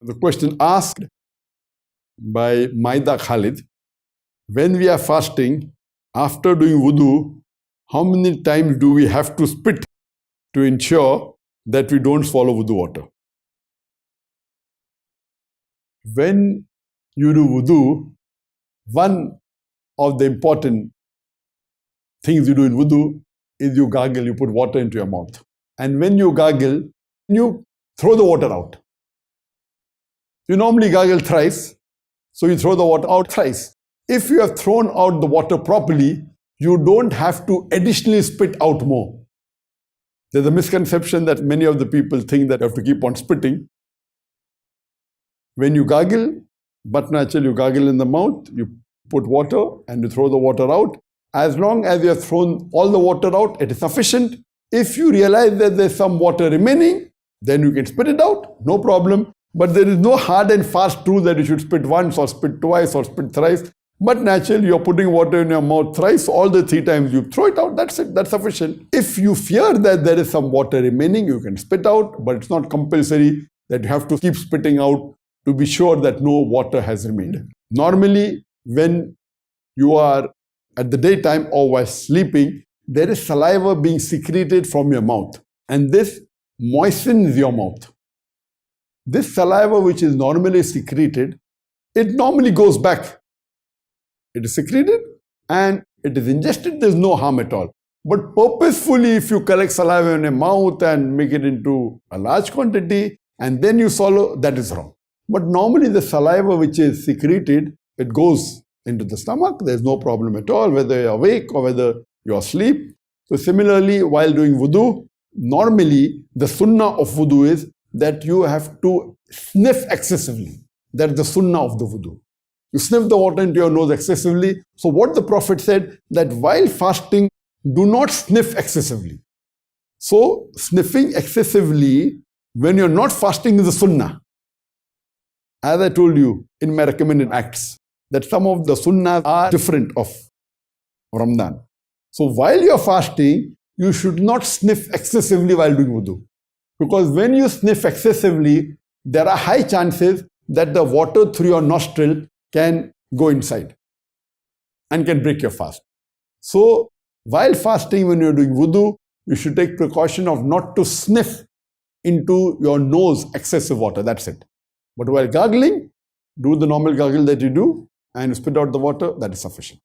The question asked by Maida Khalid, when we are fasting, after doing wudu, how many times do we have to spit to ensure that we don't swallow wudu water? When you do wudu, one of the important things you do in wudu is you gargle, you put water into your mouth. And when you gargle, you throw the water out. You normally gargle thrice, so you throw the water out thrice. If you have thrown out the water properly, you don't have to additionally spit out more. There's a misconception that many of the people think that you have to keep on spitting. When you gargle, but naturally you gargle in the mouth, you put water and you throw the water out. As long as you have thrown all the water out, it is sufficient. If you realize that there's some water remaining, then you can spit it out, no problem. But there is no hard and fast rule that you should spit once or spit twice or spit thrice. But naturally, you're putting water in your mouth thrice, all the 3 times you throw it out, that's it, that's sufficient. If you fear that there is some water remaining, you can spit out, but it's not compulsory that you have to keep spitting out to be sure that no water has remained. Normally, when you are at the daytime or while sleeping, there is saliva being secreted from your mouth, and this moistens your mouth. This saliva, which is normally secreted, it normally goes back. It is secreted and it is ingested, there's no harm at all. But purposefully, if you collect saliva in your mouth and make it into a large quantity and then you swallow, that is wrong. But normally the saliva which is secreted, it goes into the stomach, there's no problem at all, whether you're awake or whether you're asleep. So similarly, while doing wudu, normally the sunnah of wudu is that you have to sniff excessively. That's the sunnah of the wudu. You sniff the water into your nose excessively. So what the Prophet said, that while fasting, do not sniff excessively. So sniffing excessively when you're not fasting is a sunnah. As I told you in my recommended acts, that some of the sunnahs are different of Ramadan. So while you're fasting, you should not sniff excessively while doing wudu. Because when you sniff excessively, there are high chances that the water through your nostril can go inside and can break your fast. So while fasting, when you're doing wudu, you should take precaution of not to sniff into your nose excessive water, that's it. But while gargling, do the normal gargle that you do and spit out the water, that is sufficient.